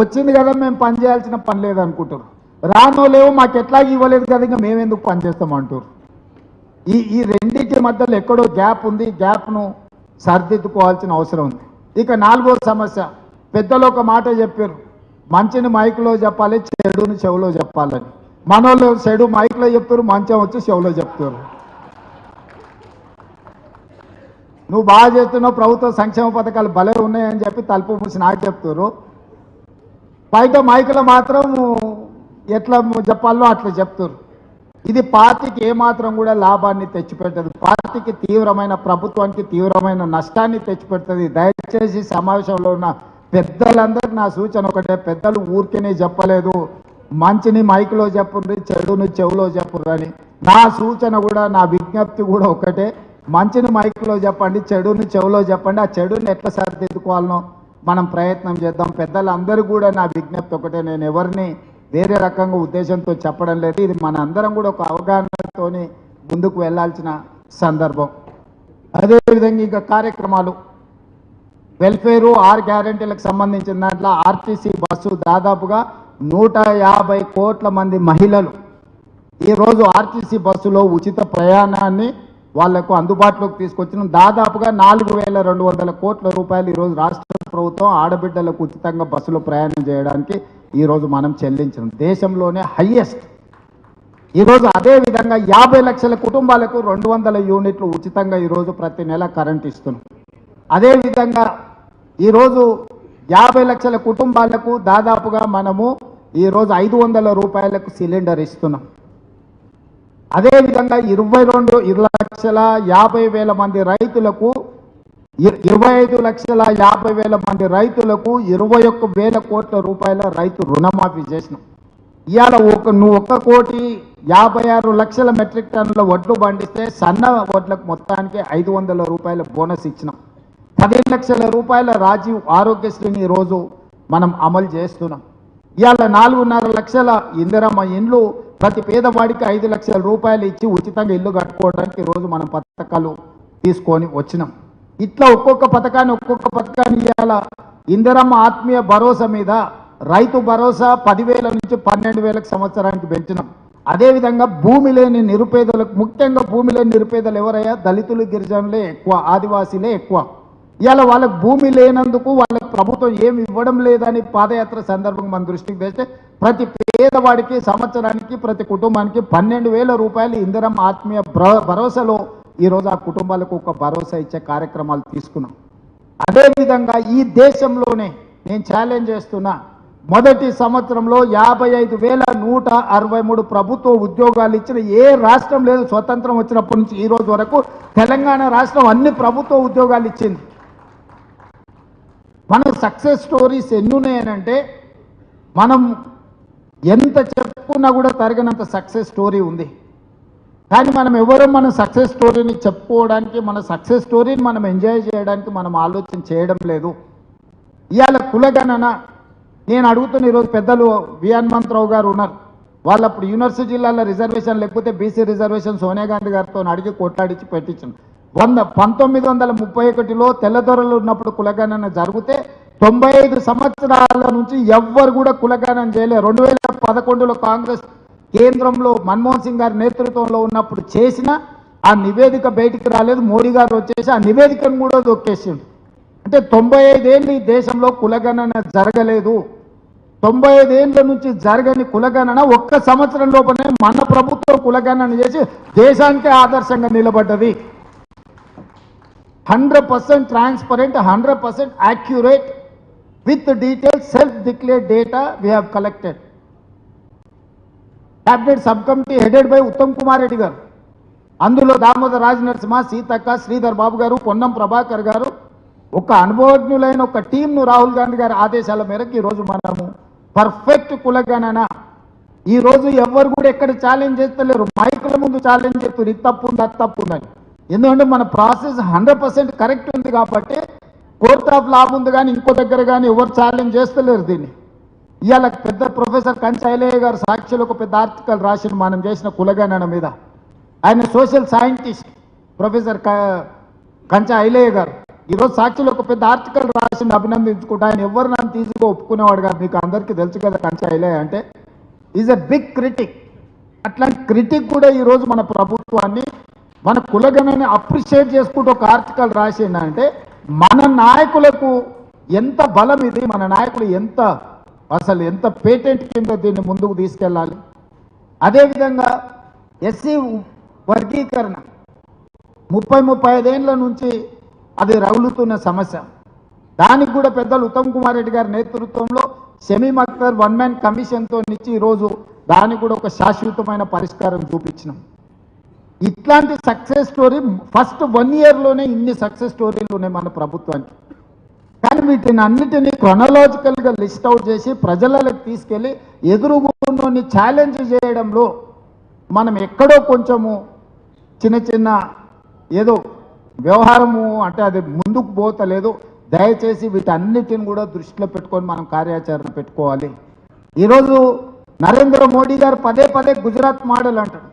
వచ్చింది కదా మేము పని చేయాల్సిన పని లేదనుకుంటారు. రానోలేవు మాకు ఎట్లాగ ఇవ్వలేదు కదా ఇంకా మేము ఎందుకు పని చేస్తామంటారు. ఈ రెండింటి మధ్యలో ఎక్కడో గ్యాప్ ఉంది. గ్యాప్ను సరిదిద్దుకోవాల్సిన అవసరం ఉంది. ఇక నాలుగో సమస్య, పెద్దలు ఒక మాట చెప్పారు, మంచిని మైకులో చెప్పాలి, చెడుని చెవులో చెప్పాలని. మనోళ్ళు చెడు మైకులో చెప్తారు, మంచం వచ్చి చెవులో చెప్తారు. నువ్వు బాగా చేస్తున్నావు, ప్రభుత్వ సంక్షేమ పథకాలు భలే ఉన్నాయని చెప్పి తలుపు మూసి నాకు చెప్తారు. బయట మైకులో మాత్రం ఎట్లా చెప్పాలో అట్లా చెప్తారు. ఇది పార్టీకి ఏమాత్రం కూడా లాభాన్ని తెచ్చిపెట్టదు. పార్టీకి తీవ్రమైన, ప్రభుత్వానికి తీవ్రమైన నష్టాన్ని తెచ్చిపెడుతుంది. దయచేసి సమావేశంలో ఉన్న పెద్దలందరికీ నా సూచన ఒకటే, పెద్దలు ఊరికేనే చెప్పలేదు, మంచిని మైకులో చెప్పుర్రి, చెడుని చెవులో చెప్పుర్రి అని. నా సూచన కూడా, నా విజ్ఞప్తి కూడా ఒకటే, మంచిని మైకులో చెప్పండి, చెడుని చెవులో చెప్పండి. ఆ చెడుని ఎట్లా సరిదిద్దుకోవాలనో మనం ప్రయత్నం చేద్దాం. పెద్దలందరూ కూడా నా విజ్ఞప్తి ఒకటే, నేను ఎవరిని వేరే రకంగా ఉద్దేశంతో చెప్పడం లేదు. ఇది మన అందరం కూడా ఒక అవగాహనతో ముందుకు వెళ్ళాల్సిన సందర్భం. అదేవిధంగా ఇంకా కార్యక్రమాలు, వెల్ఫేరు 6 గ్యారెంటీలకు సంబంధించిన దాంట్లో ఆర్టీసీ బస్సు దాదాపుగా 150 కోట్ల మంది మహిళలు ఈరోజు ఆర్టీసీ బస్సులో ఉచిత ప్రయాణాన్ని వాళ్లకు అందుబాటులోకి తీసుకొచ్చిన దాదాపుగా 4,200 కోట్ల రూపాయలు ఈరోజు రాష్ట్ర ప్రభుత్వం ఆడబిడ్డలకు ఉచితంగా బస్సులో ప్రయాణం చేయడానికి ఈరోజు మనం చెల్లించడం దేశంలోనే హైయెస్ట్. ఈరోజు అదేవిధంగా 50 లక్షల కుటుంబాలకు 200 యూనిట్లు ఉచితంగా ఈరోజు ప్రతి నెల కరెంట్ ఇస్తున్నాం. అదేవిధంగా ఈరోజు 50 లక్షల కుటుంబాలకు దాదాపుగా మనము ఈరోజు 500 రూపాయలకు సిలిండర్ ఇస్తున్నాం. అదేవిధంగా 22,50,000 మంది రైతులకు 25,50,000 మంది రైతులకు 21,000 కోట్ల రూపాయల రైతు రుణమాఫీ చేసినాం. ఇవాళ నువ్వు 1,56,00,000 మెట్రిక్ టన్నుల వడ్లు పండిస్తే సన్న వడ్లకు మొత్తానికి 500 రూపాయల బోనస్ ఇచ్చినాం. 10 లక్షల రూపాయల రాజీవ్ ఆరోగ్యశ్రీని ఈరోజు మనం అమలు చేస్తున్నాం. ఇవాళ 4.5 లక్షల ఇందిరమ్మ ఇండ్లు, ప్రతి పేదవాడికి 5 లక్షల రూపాయలు ఇచ్చి ఉచితంగా ఇల్లు కట్టుకోవడానికి ఈరోజు మనం పథకాలు తీసుకొని వచ్చినాం. ఇట్లా ఒక్కొక్క పథకాన్ని ఇవాళ ఇందిరమ్మ ఆత్మీయ భరోసా మీద రైతు భరోసా 10,000 నుంచి 12,000 సంవత్సరానికి పెంచినాం. అదేవిధంగా భూమి లేని నిరుపేదలకు, ముఖ్యంగా భూమి లేని నిరుపేదలు ఎవరయ్యా? దళితులు, గిరిజనులే ఎక్కువ, ఆదివాసీలే ఎక్కువ. ఇవాళ వాళ్ళకు భూమి లేనందుకు వాళ్ళకి ప్రభుత్వం ఏమి ఇవ్వడం లేదని పాదయాత్ర సందర్భంగా మన దృష్టికి తెస్తే ప్రతి పేదవాడికి సంవత్సరానికి ప్రతి కుటుంబానికి 12,000 రూపాయలు ఇందిరమ్మ ఆత్మీయ భరోసాలో ఈరోజు ఆ కుటుంబాలకు ఒక భరోసా ఇచ్చే కార్యక్రమాలు తీసుకున్నాం. అదేవిధంగా ఈ దేశంలోనే నేను ఛాలెంజ్ చేస్తున్నా, మొదటి సంవత్సరంలో 55,163 ప్రభుత్వ ఉద్యోగాలు ఇచ్చిన ఏ రాష్ట్రం లేదు. స్వతంత్రం వచ్చినప్పటి నుంచి ఈ రోజు వరకు తెలంగాణ రాష్ట్రం అన్ని ప్రభుత్వ ఉద్యోగాలు ఇచ్చింది. మన సక్సెస్ స్టోరీస్ ఎన్ని ఉన్నాయనంటే మనం ఎంత చెప్పుకున్నా కూడా తరగనంత సక్సెస్ స్టోరీ ఉంది. కానీ మనం ఎవరో మన సక్సెస్ స్టోరీని చెప్పుకోవడానికి, మన సక్సెస్ స్టోరీని మనం ఎంజాయ్ చేయడానికి మనం ఆలోచన చేయడం లేదు. ఇవాళ కులగణన నేను అడుగుతున్న, ఈరోజు పెద్దలు వి హనుమంతరావు గారు ఉన్నారు, వాళ్ళు అప్పుడు యూనివర్సిటీ జిల్లాలో రిజర్వేషన్ లేకపోతే బీసీ రిజర్వేషన్ సోనియా గాంధీ గారితో అడిగి కొట్లాడించి పెట్టించాను. 1931లో తెల్లదొరలు ఉన్నప్పుడు కులగణన జరిగితే 95 సంవత్సరాల నుంచి ఎవ్వరు కూడా కులగణన చేయలేదు. 2011లో కాంగ్రెస్ కేంద్రంలో మన్మోహన్ సింగ్ గారి నేతృత్వంలో ఉన్నప్పుడు చేసిన ఆ నివేదిక బయటికి రాలేదు. మోడీ గారు వచ్చేసి ఆ నివేదికను కూడా దొక్కేసిండు. అంటే 95 ఏళ్ళు ఈ దేశంలో కులగణన జరగలేదు. 95 ఏళ్ళ నుంచి జరగని కులగణన ఒక్క సంవత్సరం లోపలనే మన ప్రభుత్వం కులగణన చేసి దేశానికే ఆదర్శంగా నిలబడ్డది. 100% transparent, 100% accurate with details self declared data we have collected. Cabinet sub committee headed by Uttam Kumar Reddy గారు, అందులో దామోదర్ రాజ నరసింహ, సీతక్క, శ్రీధర్ బాబు గారు, పొన్నం ప్రభాకర్ గారు, ఒక అనుభవజ్ఞులైన ఒక టీంను రాహుల్ గాంధీ గారి ఆదేశాల మేరకు ఈరోజు మనము పర్ఫెక్ట్ కులగణన ఈరోజు ఎవరు కూడా ఎక్కడ ఛాలెంజ్ చేస్తలేరు. మైకుల ముందు ఛాలెంజ్ చేస్తారు, ఇది తప్పు ఉంది, అది తప్పు ఉందని. ఎందుకంటే మన ప్రాసెస్ 100% కరెక్ట్ ఉంది కాబట్టి కోర్ట్ ఆఫ్ లా ఉంది. కానీ ఇంకో దగ్గర కానీ ఎవరు ఛాలెంజ్ చేస్తలేరు దీన్ని. ఇవాళ పెద్ద ప్రొఫెసర్ కంచ ఐలయ్య గారు సాక్షిలో ఒక పెద్ద ఆర్టికల్ రాసిన మనం చేసిన కులగణన మీద. ఆయన సోషల్ సైంటిస్ట్ ప్రొఫెసర్ కంచ ఐలయ్య గారు. ఈరోజు సాక్షిలో ఒక పెద్ద ఆర్టికల్ రాసిండు అభినందించుకుంటా. ఆయన ఎవరు నన్ను తీసుకు ఒప్పుకునేవాడు కాదు, మీకు అందరికీ తెలుసు కదా కంచాయిలే అంటే. Is a big critic. అట్లాంటి క్రిటిక్ కూడా ఈరోజు మన ప్రభుత్వాన్ని, మన కులగణని అప్రిషియేట్ చేసుకుంటూ ఒక ఆర్టికల్ రాసిండంటే మన నాయకులకు ఎంత బలం ఇది, మన నాయకులు ఎంత పేటెంట్ కింద దీన్ని ముందుకు తీసుకెళ్ళాలి. అదేవిధంగా ఎస్సీ వర్గీకరణ 35 ఏళ్ళ నుంచి అది రగులుతున్న సమస్య. దానికి కూడా పెద్దలు ఉత్తమ్ కుమార్ రెడ్డి గారి నేతృత్వంలో షమీమ్ అఖ్తర్ వన్ మ్యాన్ కమిషన్తో ఇచ్చి ఈరోజు దానికి కూడా ఒక శాశ్వతమైన పరిష్కారం చూపించినాం. ఇట్లాంటి సక్సెస్ స్టోరీ ఫస్ట్ 1 ఇయర్లోనే ఇన్ని సక్సెస్ స్టోరీలు ఉన్నాయి మన ప్రభుత్వానికి. కానీ వీటిని అన్నిటినీ క్రొనలాజికల్గా లిస్ట్ అవుట్ చేసి ప్రజలకు తీసుకెళ్ళి ఎదురుగున్నోని ఛాలెంజ్ చేయడంలో మనం ఎక్కడో కొంచెము చిన్న ఏదో వ్యవహారము అంటే అది ముందుకు పోతలేదు. దయచేసి వీటన్నిటిని కూడా దృష్టిలో పెట్టుకొని మనం కార్యాచరణ పెట్టుకోవాలి. ఈరోజు నరేంద్ర మోడీ గారు పదే గుజరాత్ మోడల్ అంటాడు.